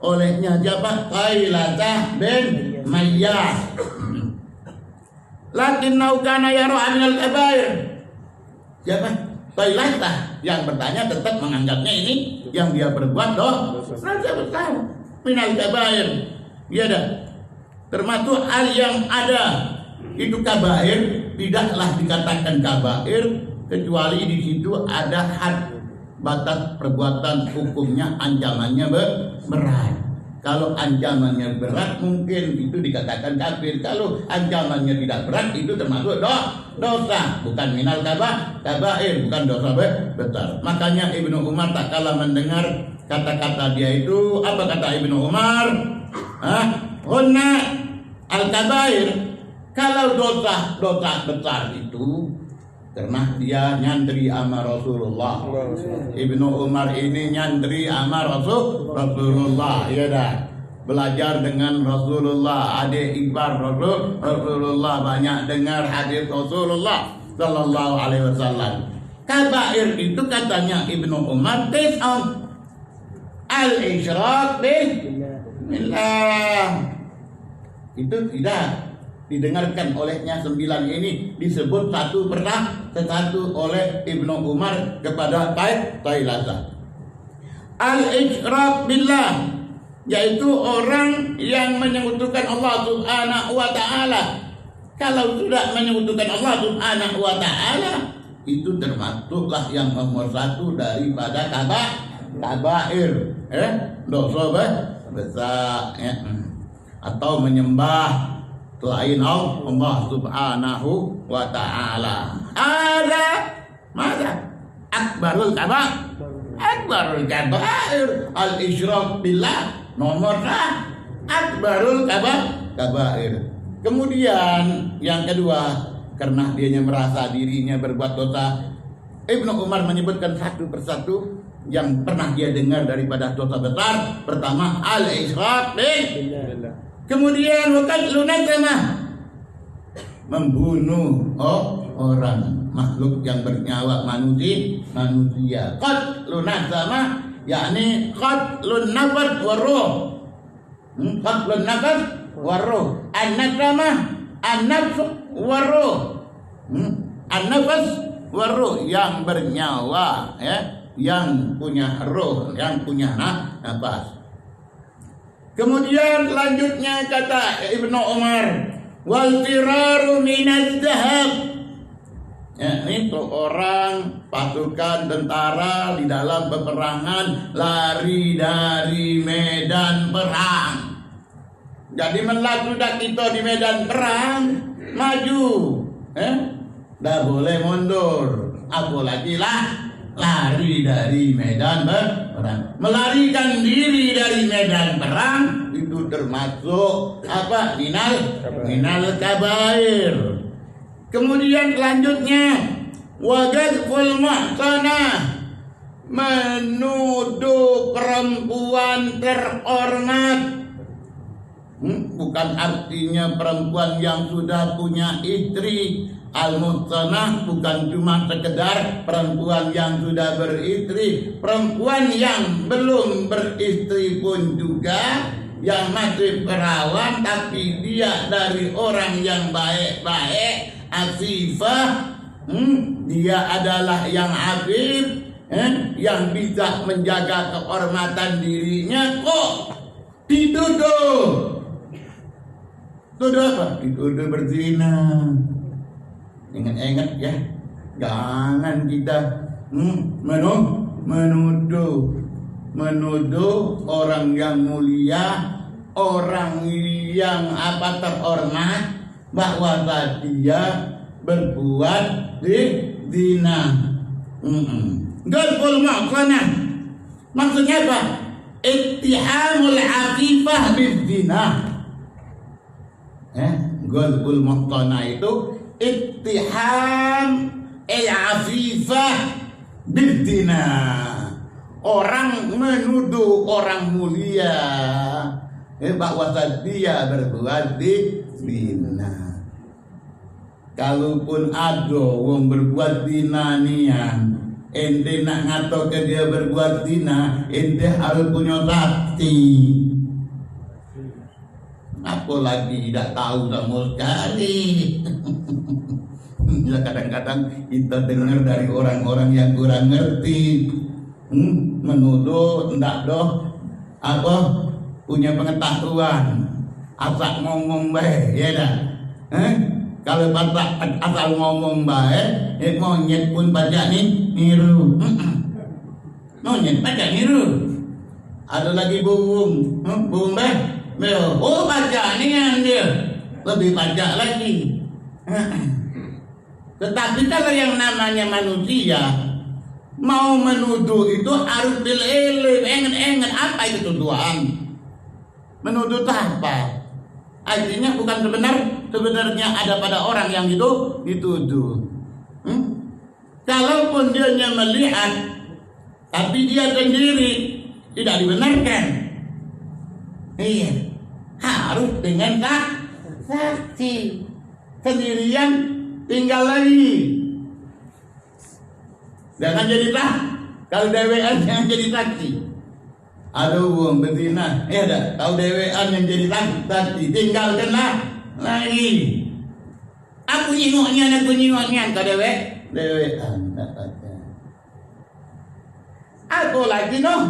[SPEAKER 1] olehnya siapa? Qailatah bin Mayyah. Lakinnau kana yara minal kabair. Siapa? Qailatah yang bertanya tetap menganggapnya ini yang dia berbuat dosa besar minal kabair. Ya dah. Termasuk hal yang ada itu kabair, tidaklah dikatakan kabair kecuali di situ ada had, batas perbuatan hukumnya, ancamannya berat. Kalau ancamannya berat mungkin itu dikatakan kafir. Kalau ancamannya tidak berat itu termasuk dosa, bukan minal kabair, bukan dosa besar. Makanya Ibnu Umar tak kalah mendengar kata-kata dia itu. Apa kata Ibnu Umar? Hunna al-kabair. Kalau dosa besar itu karena dia nyantri sama Rasulullah. Ibnu Umar ini nyantri sama Rasulullah, ya dah. Belajar dengan Rasulullah, adik ipar Rasulullah, banyak dengar hadis Rasulullah sallallahu alaihi wasallam. Kabair itu katanya Ibnu Umar tis'un al-isyrak billah. Itu tidak didengarkan olehnya 9 ini disebut satu oleh Ibnu Umar kepada Qailatah. Al-isyrak billah, yaitu orang yang menyekutukan Allah Subhanahu wa taala. Kalau sudah menyekutukan Allah Subhanahu wa taala, itu termasuklah yang nomor 1 daripada kabair, dosa besar, ya. Atau menyembah selain Allah Subhanahu wa taala. Ada masa akbarul kabair al-isyrak billah, nomor akbarul kabair. Kemudian yang kedua, karena dianya merasa dirinya berbuat dosa, Ibnu Umar menyebutkan satu persatu yang pernah dia dengar daripada dosa besar. Pertama, al-isyrak billah. Kemudian waqatlun nazamah, membunuh orang, makhluk yang bernyawa, manusia. Qatlun nazamah yakni qatlun nafas wa ruh. Qatlun nafas wa ruh. An-nazamah an-nafs wa ruh. An-nafas wa ruh, yang bernyawa, ya, yang punya roh, yang punya nafas. Kemudian lanjutnya kata Ibnu Umar, wal firaru minaz zahab, ya, itu orang pasukan tentara di dalam peperangan lari dari medan perang. Jadi melaku dak kita di medan perang, maju, dah boleh mundur, apalagi lari dari medan perang. Melarikan diri dari medan perang itu termasuk apa? Minal kabair. Kemudian selanjutnya waqadful muhsanah, menuduh perempuan terhormat. Bukan artinya perempuan yang sudah punya istri. Al-muhsanah bukan cuma sekedar perempuan yang sudah beristri, perempuan yang belum beristri pun juga, yang masih perawan tapi dia dari orang yang baik-baik, afifah, dia adalah yang afif, yang bisa menjaga kehormatan dirinya, kok dituduh. Tuduh apa? Dituduh berzina. Ingat-ingat ya, jangan kita menuduh orang yang mulia, orang yang terhormat, bahwa dia berbuat zina. Galful muhsanah maksudnya apa? Ittihamul afifah bidzina. Galful muhsanah itu ittiham al-afifah bidzina. Orang menuduh orang mulia bahwa dia berbuat zina. Kalaupun ada wong berbuat zina nian, ente nak ngato ke dia berbuat zina, ente harus punya saksi. Apalagi tidak tahu sama sekali. Ya, kadang-kadang kita dengar dari orang-orang yang kurang ngerti, menuduh ndak doh apa punya pengetahuan, asal ngomong baik, ya dah. Kalau asal ngomong baik, monyet pun pajak niru. Monyet pajak niru. Ada lagi burung baik. Oh, pajak ni yang dia lebih pajak lagi. Tetapi kalau yang namanya manusia mau menuduh itu harus bil ilm, ingat apa itu tuduhan. Menuduh apa? Artinya bukan sebenarnya ada pada orang yang itu dituduh. Kalaupun dia melihat tapi dia sendiri tidak dibenarkan, iya, harus dengan saksi. Sendirian tinggal lagi, jangan jadi kalau dewean jangan jadi saksi. Aduh, wong betina, ya dah tahu dewean yang jadi saksi, tinggalkan lagi. Aku nyingoknya kau dewean tak ada. Aku lagi tuh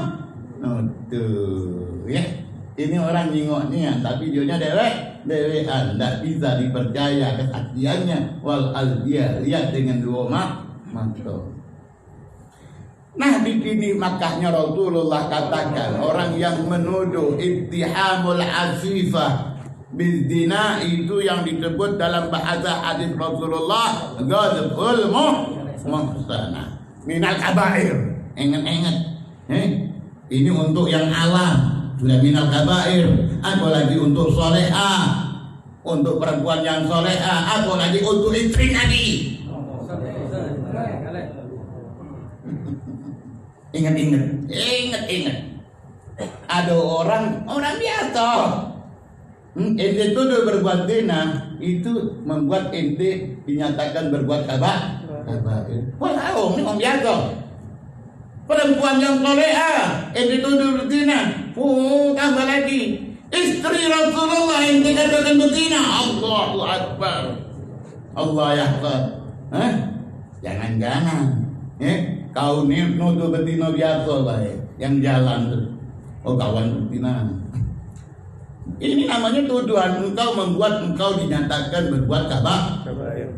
[SPEAKER 1] ya. Ini orang nyingoknya, tapi dionya dewean, tidak bisa dipercaya kesaksiannya. Wal dia lihat dengan dua mata. Nah, di sini makanya Rasulullah katakan orang yang menuduh ittihamul afifah Bizdina itu yang disebut dalam bahasa hadis Rasulullah ghadful muhsanah minal kabair. Ingat-ingat, ini untuk yang alam sudah minal kabair, apalagi untuk solehah, untuk perempuan yang solehah, apalagi untuk istri Nabi. Ingat. Ada orang biasa. Ente tuduh berbuat zina, itu membuat ente dinyatakan berbuat kabair. Wah, ini orang biasa. Perempuan yang solehah, ente tuduh berzina. Tambah lagi. Istri Rasulullah ente katakan berzina. Allahu Akbar. Allah yahfad. Jangan-jangan, kau ni nuduh berzina biasa baik, yang jalan tuh. Oh, kawan berzina. Ini namanya tuduhan, engkau dinyatakan berbuat kabair.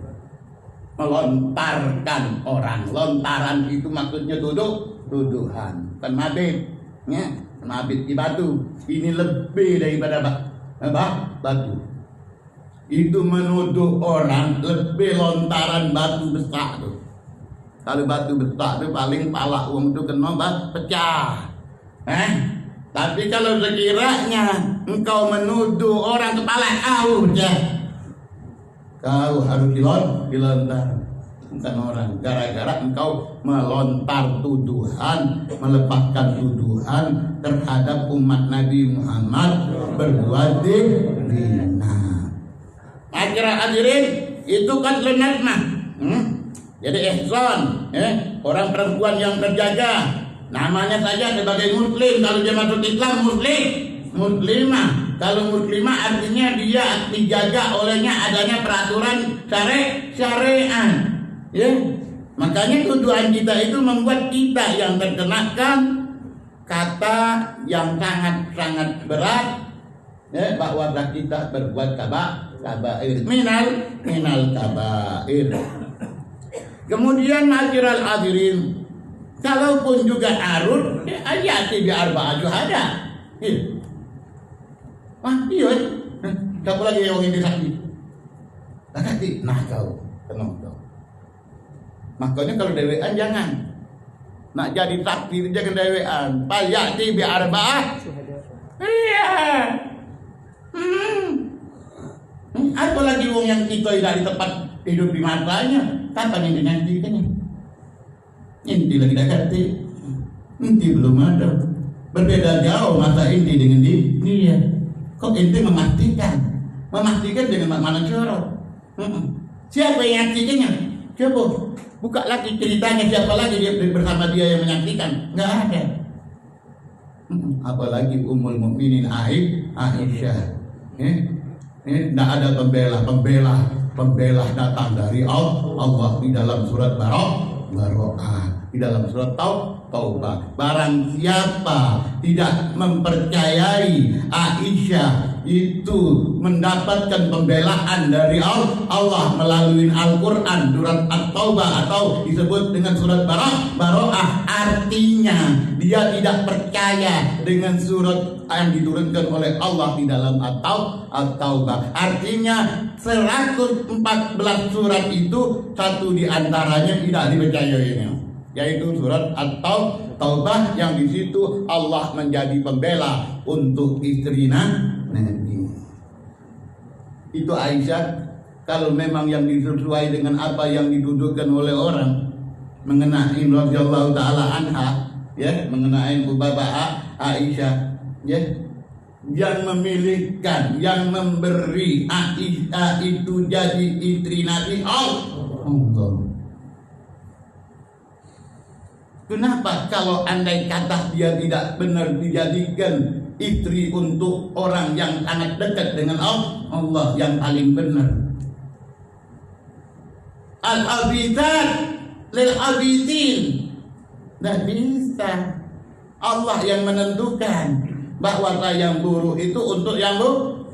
[SPEAKER 1] Melontarkan orang. Lontaran itu maksudnya tuduhan. Bukan mabit, mabit di batu. Ini lebih daripada batu. Itu menuduh orang lebih lontaran batu besar tuh. Kalau batu besar tuh paling pala uang itu kena pecah. Tapi kalau sekiranya engkau menuduh orang kepala kau pecah, kau harus dilontar, bukan orang. Gara-gara engkau melontar tuduhan, melepaskan tuduhan terhadap umat Nabi Muhammad berbuat zina. Akhirnya hadirin, itu kan lenat mah. Jadi ihsan, orang perempuan yang terjaga. Namanya saja sebagai muslim. Kalau dia masuk Islam muslimah. Kalau muslimah artinya dia dijaga olehnya adanya peraturan syariat. Ya, makanya tuduhan kita itu membuat kita yang terkenakan kata yang sangat berat, bahwa kita berbuat kabair minal kabair. Kemudian ma'asyiral hadirin, kalaupun juga arut, ayati bi arba'ah syuhada. Wah, iya. Siapa lagi yang ini saksi? Nah kau, tenang kau. Makanya kalau dewean jangan. Nak jadi saksi jangan dewean. Ayati bi arba'ah. Iya. Apa lagi wong yang kita tidak di tempat hidup di masanya? Kapan yang dinantikannya? Inti lagi dekat, inti belum ada. Berbeda jauh masa inti dengan dia. Kok inti memastikan dengan mana corok? Siapa yang menyaksikannya? Coba buka lagi ceritanya, siapa lagi dia bersama dia yang menyaksikan? Nggak ada. Apalagi Ummul Mukminin Aisyah. Nggak ada pembela datang dari Allah di dalam surat Baro'ah, di dalam surat Taubah. Barang siapa tidak mempercayai Aisyah itu mendapatkan pembelaan dari Allah melalui Al-Quran, surat At-Taubah atau disebut dengan surat Baro'ah, artinya dia tidak percaya dengan surat yang diturunkan oleh Allah di dalam At-Taubah. Artinya 114 surat itu satu di antaranya tidak dipercayainya, yaitu surat At-Taubah yang di situ Allah menjadi pembela untuk istri Nabi. Itu Aisyah, kalau memang yang disesuai dengan apa yang dituduhkan oleh orang mengenai radhiyallahu taala anha, mengenai Ubabah Aisyah, yang memilihkan, yang memberi Aisyah itu jadi istri Nabi Allah. Kenapa kalau andai kata dia tidak benar dijadikan istri untuk orang yang sangat dekat dengan Allah yang paling benar? Al-abizat lil-abizin. Tidak bisa. Allah yang menentukan bahwa yang buruk itu untuk yang buruk.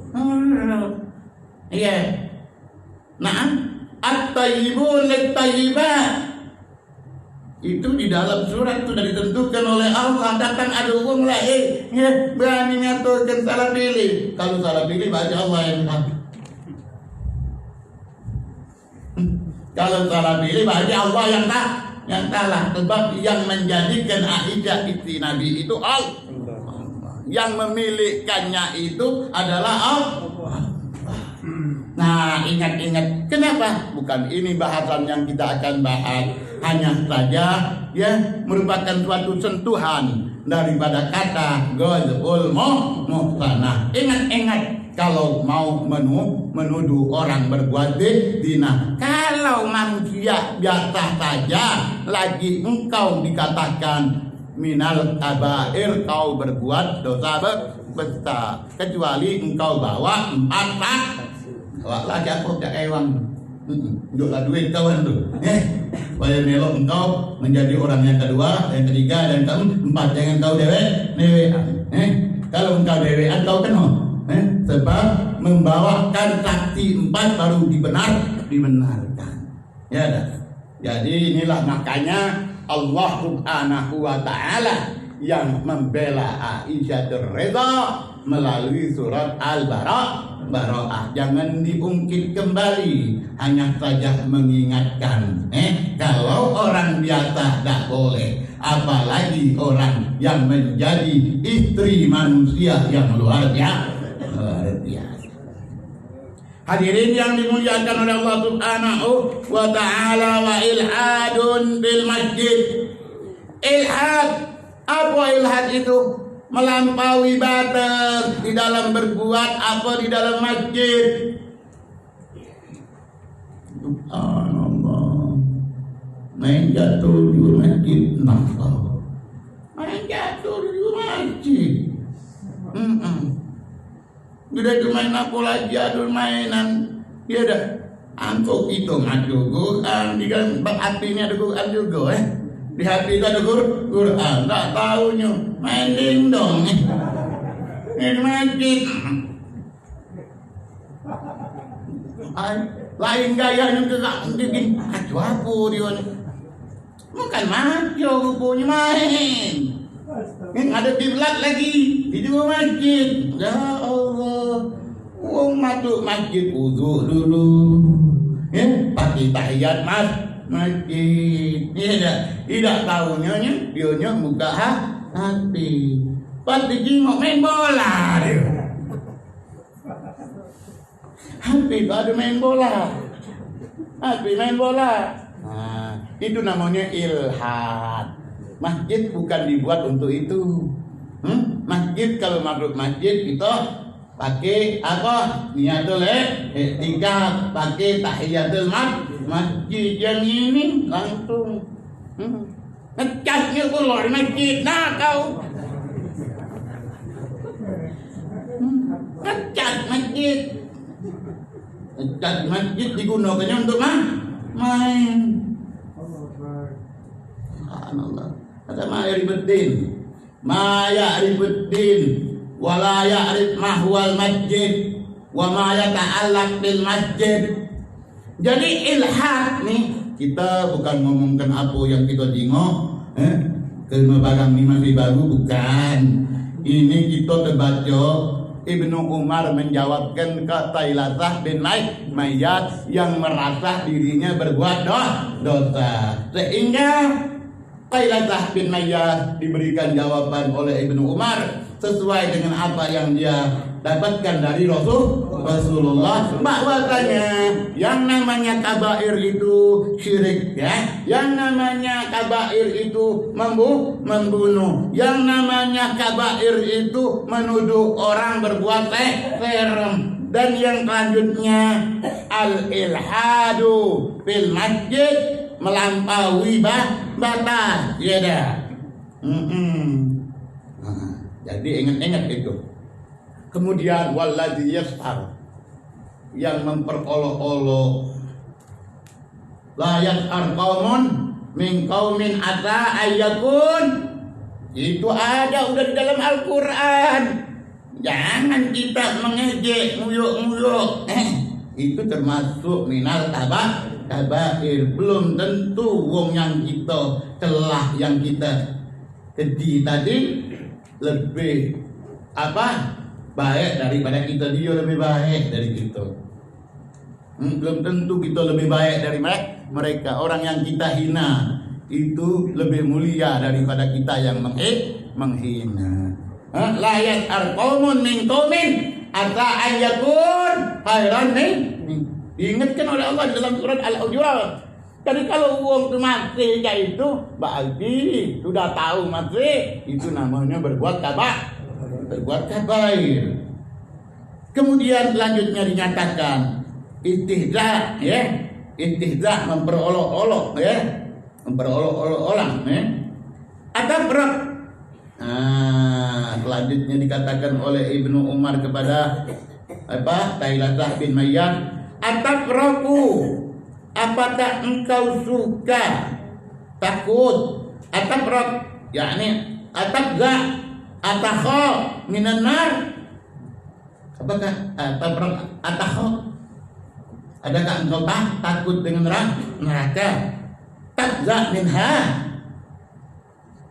[SPEAKER 1] Nah, at-tayyibun lit-tayyibat. Itu di dalam surat sudah ditentukan oleh Allah. Datang ada uang lah, berani ngaturkan salah pilih. Kalau salah pilih baca Allah yang tahu. Kalau salah pilih baca Allah yang salah. Sebab yang menjadikan Aisyah istri Nabi itu Allah. Yang memilihkannya itu adalah Allah. Nah, ingat-ingat, kenapa? Bukan ini bahasan yang kita akan bahas. Hanya saja ya merupakan suatu sentuhan daripada kata ghazul muhsanah. Ingat-ingat, kalau mau menuduh orang berbuat zina, kalau manusia biasa saja, lagi engkau dikatakan minal kabair, kau berbuat dosa besar, kecuali engkau bawa 4 bawa lagi aku cak ewang jual duit kawan tu, supaya melok engkau menjadi orang yang kedua, yang ketiga dan keempat. Jangan kau dewek, kalau engkau dewean kau kena, sebab membawakan saksi 4 baru dibenarkan. Ya dah. Jadi inilah makanya Allah Subhanahu wa Ta'ala yang membela Aisyah Ridha melalui surat Al-Bara'ah. Jangan diungkit kembali, hanya saja mengingatkan, kalau orang biasa tak boleh, apalagi orang yang menjadi istri manusia yang luar biasa. Hadirin yang dimuliakan oleh Allah Subhanahu wa Ta'ala, wa ilhadun bil masjid. Ilhad, apa ilhad itu? Melampaui batas di dalam berbuat apa di dalam masjid. Subhanallah. Main jatuh di masjid nakal. Main jatuh di masjid. Sudah main apa lagi, aduh mainan. Ya dah. Angkau itu ngadu Quran, di dalam hatinya ada Quran juga Di hati ada Quran, tak tahunya main dingdong ini masjid. Lain gayanya juga bikin aduh apa dia ni. Bukan maco rupanya main. Ini ada kiblat lagi di dua masjid. Ya Allah, uang masuk masjid wudu dulu, pakai tahiyat masjid. Tidak tahunya dia buka hati. Pas dijenguk main bola dia. Hati ada main bola. Hati main bola. Nah, itu namanya ilhad. Masjid bukan dibuat untuk itu. Masjid kalau masuk masjid kita pakai apa? Niatul i'tikaf, pakai tahiyatul masjid. Yang ini langsung ngecasnya keluar masjid. Nah kau ngecas masjid. Ngecas masjid digunakannya untuk main. Subhanallah. Kata ma ya'rifuddin wa la ya'rif ma huwal masjid wa ma yata'allaq bil masjid. Jadi ilhad nih, kita bukan ngomongkan apa yang kita tengok, kelima barang ini masih baru, bukan. Ini kita terbaca Ibnu Umar menjawabkan ke Tailasah bin Mayyat yang merasa dirinya berbuat dosa, sehingga Tailasah bin Mayyat diberikan jawaban oleh Ibnu Umar sesuai dengan apa yang dia dapatkan dari Rasulullah, bahwasanya yang namanya kabair itu syirik, yang namanya kabair itu membunuh, yang namanya kabair itu menuduh orang berbuat serem, dan yang selanjutnya al-ilhadu fil masjid, melampaui batas, ya dah. Jadi ingat-ingat itu. Kemudian waladzi yas'ar, yang memperolok-olok, la yas'ar qaumun min qaumin asa ayyakun, itu ada udah di dalam Al-Quran. Jangan kita mengejek, nguyuk-nguyuk, itu termasuk minal kabair. Belum tentu wong yang kita celah, yang kita keji tadi lebih baik daripada kita, dia lebih baik dari kita. Belum tentu kita lebih baik dari mereka. Orang yang kita hina itu lebih mulia daripada kita yang menghina. La yas'ar qaumun min qaumin asa an yakun khairan min. Diingatkan oleh Allah di dalam surat Al-Hujurat. Jadi kalau uang mati itu berarti sudah tahu mati, itu namanya berbuat kabair. Kemudian selanjutnya dinyatakan istihza, ya, istihza memperolok-olok, ya, memperolok-olok orang, ya. Atafrak. Selanjutnya dikatakan oleh Ibnu Umar kepada Tailatah bin Mayyah, atafraku, apakah engkau suka takut? Atafrak yakni atafza atakha minan nar. Apakah atafrak atakha? Adakah engkau takut dengan neraka? Tafza minha.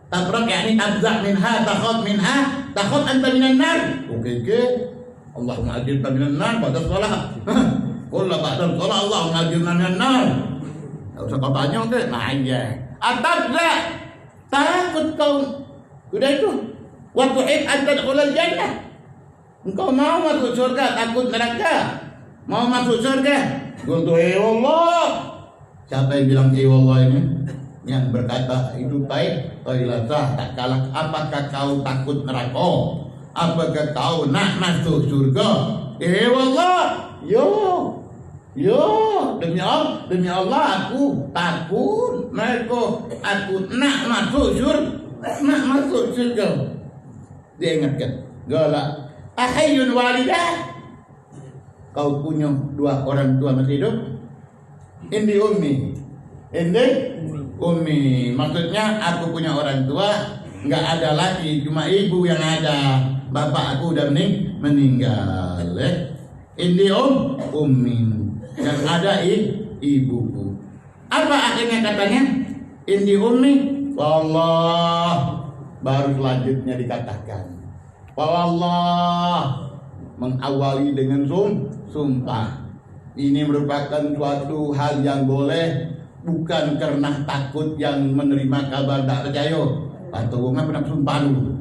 [SPEAKER 1] Tafrak yakni tafza minha, takhut minha, takhut anta minan nar. Oke. Allahumma ajirna minan nar pada salat. Qul ba'da salat Allahumma ajirna minan nar. Enggak usah kau tanya ke, nah aja. Atafza, takut kau. Sudah itu. Wa tu'id an tadkhulal jannah. Engkau mau masuk surga, takut neraka. Mau masuk surga. Qul Allah. Siapa yang bilang Allah ini? Yang berkata itu baik, Tailatah tak kalah. Apakah kau takut neraka? Apakah kau nak masuk surga? Allah, yo, demi Allah aku takut neraka. Aku nak masuk surga. Dia ingatkan, galak. Ahayyun walidah. Kau punya dua orang tua masih hidup? Indi ummi, maksudnya aku punya orang tua, nggak ada lagi, cuma ibu yang ada. Bapak aku udah meninggal. Indi ummi, yang ada ibuku. Apa akhirnya katanya? Indi ummi, wallah. Baru selanjutnya dikatakan, wallah, mengawali dengan sumpah. Ini merupakan suatu hal yang boleh, bukan karena takut yang menerima kabar tak percaya. Atau orang pernah sumpah dulu.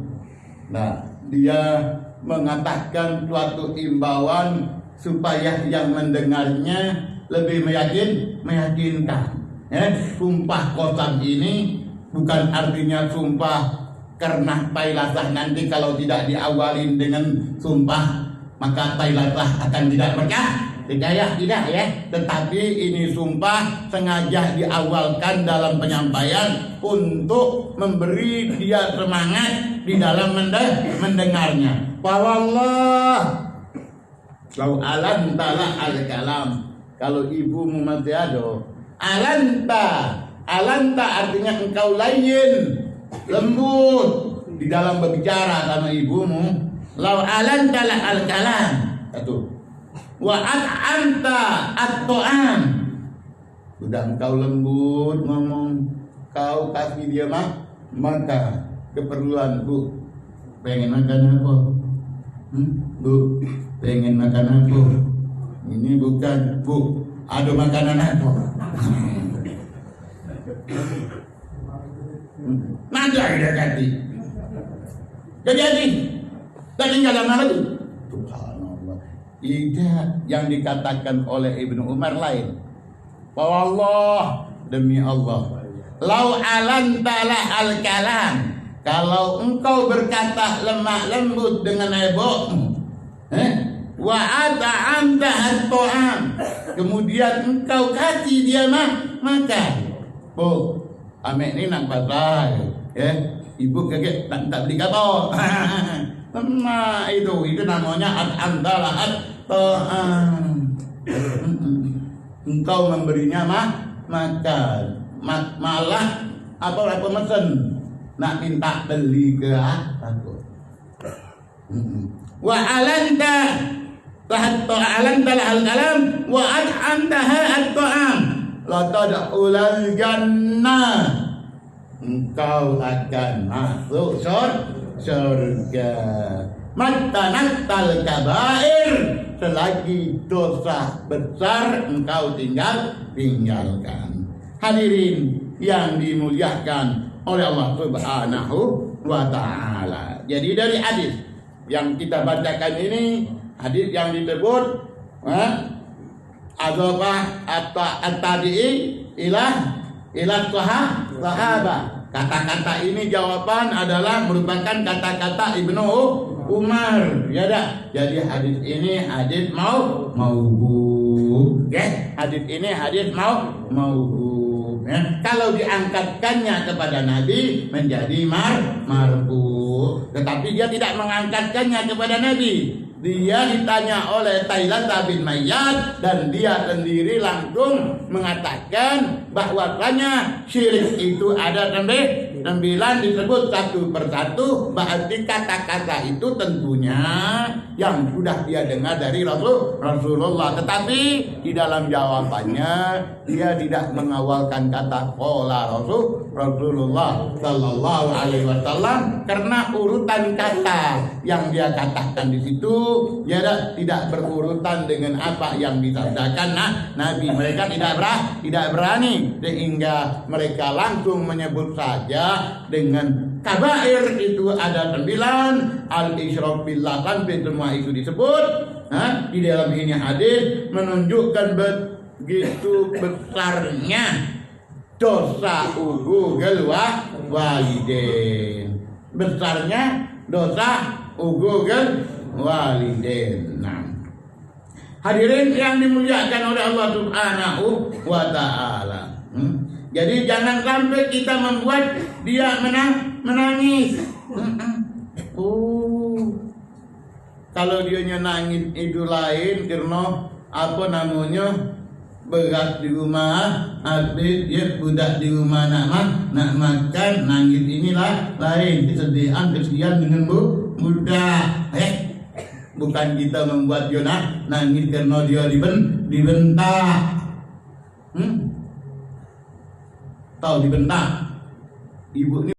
[SPEAKER 1] Nah, dia mengatakan suatu imbauan supaya yang mendengarnya lebih meyakinkan. Sumpah qasam ini bukan artinya sumpah karena Tailatah nanti kalau tidak diawalin dengan sumpah maka Tailatah akan tidak percaya, tidak ya. Tetapi ini sumpah sengaja diawalkan dalam penyampaian untuk memberi dia semangat di dalam mendengarnya. Wallah, lau alantala al-kalam. Kalau ibumu masih ada, alanta artinya engkau layyin, lembut di dalam berbicara sama ibumu. Lau alantala al-kalam. Satu. Wa at'amta at-ta'am. Sudah engkau lembut ngomong, kau kasih dia maka keperluan. Bu, pengen makan apa? Bu, pengen makan apa? Ini bukan, Bu, ada makanan apa? Nanti ada ganti. Jadi tak tinggal lama lagi. Tidak, yang dikatakan oleh Ibnu Umar lain. Wallah, demi Allah, lau alantala al-kalam, kalau engkau berkata lemah lembut dengan ibumu, wa at'amta at-ta'am, kemudian engkau kasih dia makan. Bu, ame ini nak pasal, ya, ibu kaget tak beli kapal. Nah itu namanya at-antala at-ta'am. Engkau memberinya makan, malah apa mesen nak minta beli ke aku. Wa alanta al-kalam wa at'amtaha at-ta'am. la tadkhulal jannah, engkau akan masuk surga. Matanattal kabair, selagi dosa besar engkau tinggalkan. Hadirin yang dimuliakan oleh Allah Subhanahu wa taala. Jadi dari hadis yang kita bacakan ini, hadis yang disebut adzabah at-tabi'i ila sahabat. Kata-kata ini jawaban adalah merupakan kata-kata Ibnu Umar, ya dah. Jadi hadis ini hadis mauquf, ya. Hadis ini hadis mauquf, ya. Kalau diangkatkannya kepada Nabi menjadi marfu, tetapi dia tidak mengangkatkannya kepada Nabi. Dia ditanya oleh Thailand bin Mayyad dan dia sendiri langsung mengatakan bahwasanya syirik itu ada 9 disebut satu persatu, berarti kata-kata itu tentunya yang sudah dia dengar dari Rasulullah, tetapi di dalam jawabannya dia tidak mengawalkan kata qala Rasulullah sallallahu alaihi wasallam karena urutan kata yang dia katakan di situ ya tidak berurutan dengan apa yang disabdakan Nabi. Mereka tidak berani sehingga mereka langsung menyebut saja dengan kabair itu ada 9, al-isyrak billah, sampai semua itu disebut. Di dalam ini hadis menunjukkan begitu besarnya dosa uququl walidain, besarnya dosa uququl walidain. Nah, hadirin yang dimuliakan oleh Allah Subhanahu wa taala. Jadi jangan sampai kita membuat dia menangis. Kalau dia nangis itu lain karena apa namanya berat di rumah, habis dia budak di rumah nak makan, nangis inilah lain, kesedihan dengan budak. Bukan kita membuat dia nangis karena dia dibentak. Tahu dibentak? Ibu ini